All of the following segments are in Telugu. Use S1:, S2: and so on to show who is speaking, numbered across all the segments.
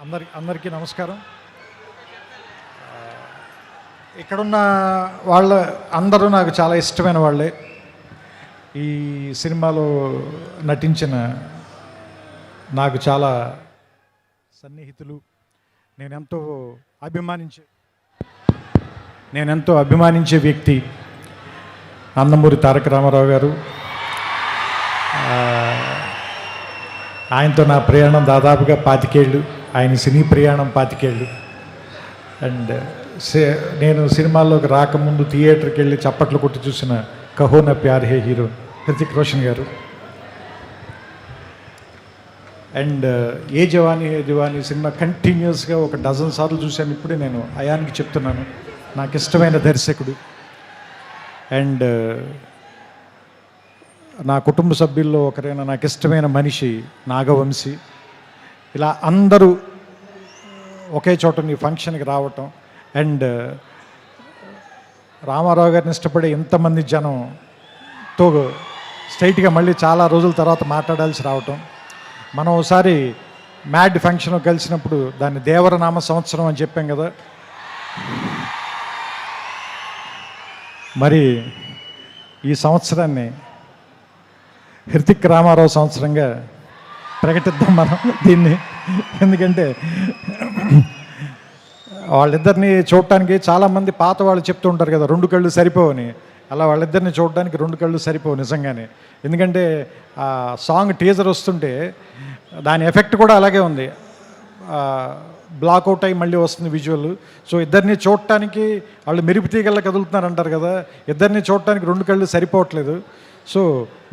S1: అందరికీ నమస్కారం. ఇక్కడున్న వాళ్ళ అందరూ నాకు చాలా ఇష్టమైన వాళ్ళే. ఈ సినిమాలో నటించిన నాకు చాలా సన్నిహితులు. నేనెంతో అభిమానించే వ్యక్తి నందమూరి తారక రామారావు గారు. ఆయనతో నా ప్రయాణం దాదాపుగా 25 ఏళ్ళు, ఆయన సినీ ప్రయాణం 25 ఏళ్ళు. అండ్ నేను సినిమాల్లోకి రాకముందు థియేటర్కి వెళ్ళి చప్పట్లు కొట్టి చూసిన కహో నా ప్యార్ హే హీరో హృతిక్ రోషన్ గారు. అండ్ ఏ జవానీ సినిమా కంటిన్యూస్గా ఒక డజన్ సార్లు చూశాను. ఇప్పుడే నేను అయాన్కి చెప్తున్నాను, నాకు ఇష్టమైన దర్శకుడు. అండ్ నా కుటుంబ సభ్యుల్లో ఒకరైన నాకు ఇష్టమైన మనిషి నాగవంశీ. ఇలా అందరూ ఒకే చోట నీ ఫంక్షన్కి రావటం, అండ్ రామారావు గారిని ఇష్టపడే ఎంతమంది జనంతో స్ట్రైట్గా మళ్ళీ చాలా రోజుల తర్వాత మాట్లాడాల్సి రావటం. మనం ఒకసారి మ్యాడ్ ఫంక్షన్ కలిసినప్పుడు దాన్ని దేవరనామ సంవత్సరం అని చెప్పాం కదా. మరి ఈ సంవత్సరాన్ని హృతిక్ రామారావు సంవత్సరంగా ప్రకటిద్దాం మనం దీన్ని. ఎందుకంటే వాళ్ళిద్దరిని చూడటానికి చాలామంది పాత వాళ్ళు చెప్తూ ఉంటారు కదా, 2 కళ్ళు సరిపోవని. అలా వాళ్ళిద్దరిని చూడడానికి 2 కళ్ళు సరిపోవు నిజంగానే. ఎందుకంటే ఆ సాంగ్ టీజర్ వస్తుంటే దాని ఎఫెక్ట్ కూడా అలాగే ఉంది. బ్లాక్అవుట్ అయ్యి మళ్ళీ వస్తుంది విజువల్. సో ఇద్దరిని చూడటానికి వాళ్ళు మెరుపు తీగల్లా కదులుతున్నారు అంటారు కదా, ఇద్దరిని చూడటానికి 2 కళ్ళు సరిపోవట్లేదు. సో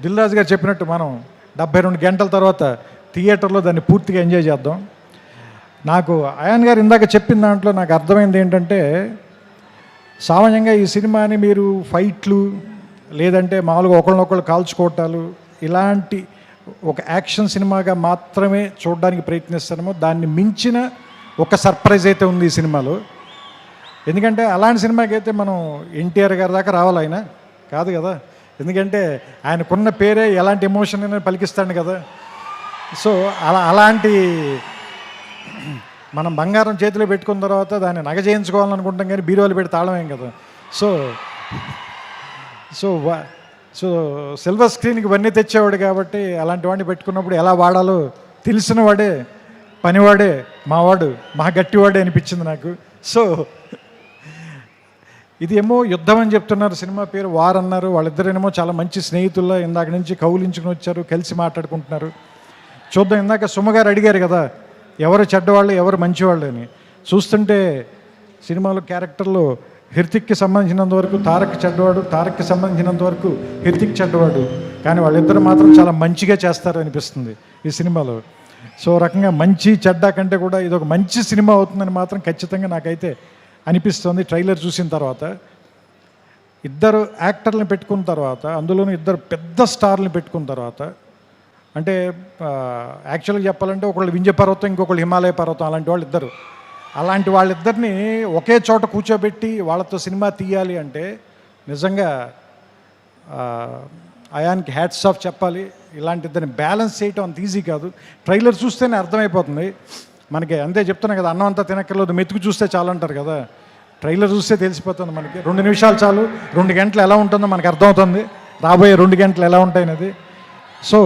S1: దిల్ రాజు గారు చెప్పినట్టు మనం 72 గంటల తర్వాత థియేటర్లో దాన్ని పూర్తిగా ఎంజాయ్ చేద్దాం. నాకు అయాన్ గారు ఇందాక చెప్పిన దాంట్లో నాకు అర్థమైంది ఏంటంటే, సామాన్యంగా ఈ సినిమాని మీరు ఫైట్లు లేదంటే మామూలుగా ఒకళ్ళనొకళ్ళు కాల్చుకోవటాలు ఇలాంటి ఒక యాక్షన్ సినిమాగా మాత్రమే చూడడానికి ప్రయత్నిస్తాము. దాన్ని మించిన ఒక సర్ప్రైజ్ అయితే ఉంది ఈ సినిమాలో. ఎందుకంటే అలాంటి సినిమాకి అయితే మనం ఎన్టీఆర్ గారి దాకా రావాలి, ఆయన కాదు కదా. ఎందుకంటే ఆయనకున్న పేరే ఎలాంటి ఎమోషన్ అయినా పలికిస్తాడు కదా. సో అలాంటి మనం బంగారం చేతిలో పెట్టుకున్న తర్వాత దాన్ని నగ చేయించుకోవాలనుకుంటాం, కానీ బీరువాలు పెట్టి తాళమేం కదా. సో సో సో సిల్వర్ స్క్రీన్కి ఇవన్నీ తెచ్చేవాడు కాబట్టి అలాంటి వాడిని పెట్టుకున్నప్పుడు ఎలా వాడాలో తెలిసిన వాడే, పనివాడే, మావాడు, మా గట్టివాడే అనిపించింది నాకు. సో ఇది ఏమో యుద్ధం అని చెప్తున్నారు, సినిమా పేరు వార్ అన్నారు. వాళ్ళిద్దరేమో చాలా మంచి స్నేహితుల్లో ఇందాక నుంచి కౌలించుకుని వచ్చారు, కలిసి మాట్లాడుకుంటున్నారు. చూద్దాం. ఇందాక సుమగారు అడిగారు కదా ఎవరు చెడ్డవాళ్ళు ఎవరు మంచివాళ్ళు అని. చూస్తుంటే సినిమాలో క్యారెక్టర్లో హృతిక్కి సంబంధించినంత వరకు తారక్ చెడ్డవాడు, తారక్కి సంబంధించినంత వరకు హృతిక్ చెడ్డవాడు. కానీ వాళ్ళిద్దరు మాత్రం చాలా మంచిగా చేస్తారు అనిపిస్తుంది ఈ సినిమాలో. సో రకంగా మంచి చెడ్డ కంటే కూడా ఇది ఒక మంచి సినిమా అవుతుందని మాత్రం ఖచ్చితంగా నాకైతే అనిపిస్తుంది. ట్రైలర్ చూసిన తర్వాత ఇద్దరు యాక్టర్లను పెట్టుకున్న తర్వాత, అందులోనూ ఇద్దరు పెద్ద స్టార్ని పెట్టుకున్న తర్వాత, అంటే యాక్చువల్గా చెప్పాలంటే ఒకళ్ళు వింధ్య పర్వతం, ఇంకొకళ్ళు హిమాలయ పర్వతం, అలాంటి వాళ్ళు ఇద్దరు. అలాంటి వాళ్ళిద్దరిని ఒకే చోట కూర్చోబెట్టి వాళ్ళతో సినిమా తీయాలి అంటే నిజంగా అయాన్కి హ్యాట్స్ ఆఫ్ చెప్పాలి. ఇలాంటి ఇద్దరిని బ్యాలెన్స్ చేయటం అంత ఈజీ కాదు. ట్రైలర్ చూస్తేనే అర్థమైపోతుంది మనకి. అంతే చెప్తున్నా కదా, అన్నం అంతా తినక్కర్లేదు, మెతుకు చూస్తే చాలు అంటారు కదా. ట్రైలర్ చూస్తే తెలిసిపోతుంది మనకి. 2 నిమిషాలు చాలు, 2 గంటలు ఎలా ఉంటుందో మనకు అర్థమవుతుంది, రాబోయే 2 గంటలు ఎలా ఉంటాయనేది. సో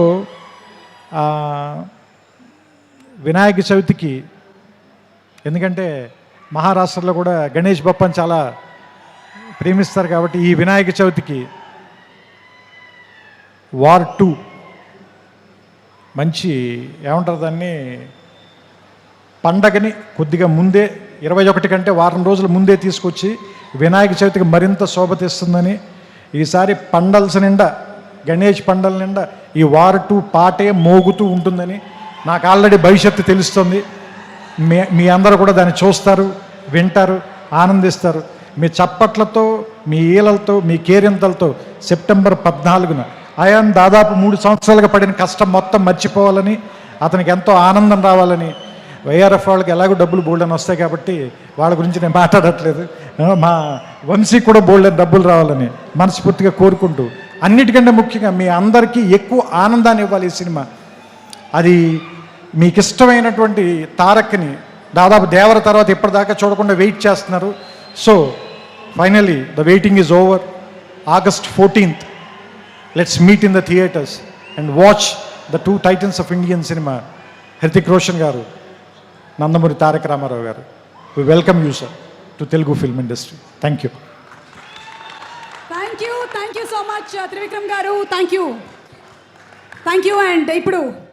S1: వినాయక చవితికి, ఎందుకంటే మహారాష్ట్రలో కూడా గణేష్ బప్పని చాలా ప్రేమిస్తారు కాబట్టి ఈ వినాయక చవితికి వార్ 2 మంచి ఏమంటారు దాన్ని, పండగని కొద్దిగా ముందే 21 కంటే వారం రోజుల ముందే తీసుకొచ్చి వినాయక చవితికి మరింత శోభ తెస్తుందని, ఈసారి పండల్స్ నిండా, గణేష్ పండల నిండా ఈ వార్ 2 పాటే మోగుతూ ఉంటుందని నాకు ఆల్రెడీ భవిష్యత్తు తెలుస్తుంది. మీ అందరూ కూడా దాన్ని చూస్తారు, వింటారు, ఆనందిస్తారు. మీ చప్పట్లతో, మీ ఈలలతో, మీ కేరింతలతో సెప్టెంబర్ 14న అయాన్ దాదాపు 3 సంవత్సరాలుగా పడిన కష్టం మొత్తం మర్చిపోవాలని, అతనికి ఎంతో ఆనందం రావాలని. వైఆర్ఎఫ్ వాళ్ళకి ఎలాగో డబ్బులు బోల్డని వస్తాయి కాబట్టి వాళ్ళ గురించి నేను మాట్లాడట్లేదు. మా వంశీ కూడా బోల్డని డబ్బులు రావాలని మనస్ఫూర్తిగా కోరుకుంటూ, అన్నిటికంటే ముఖ్యంగా మీ అందరికీ ఎక్కువ ఆనందాన్ని ఇవ్వాలి ఈ సినిమా. అది మీకు ఇష్టమైనటువంటి తారక్ని దాదాపు దేవర తర్వాత ఇప్పటిదాకా చూడకుండా వెయిట్ చేస్తున్నారు. So finally the waiting is over. August 14th, let's meet in the theatres and watch the two titans of Indian cinema, Hrithik Roshan garu, Nandamuri Tarak Ramarao garu. We welcome you, sir, to Telugu film industry. Thank you.
S2: Thank you so much, Trivikram garu. Thank you. And ఇప్పుడు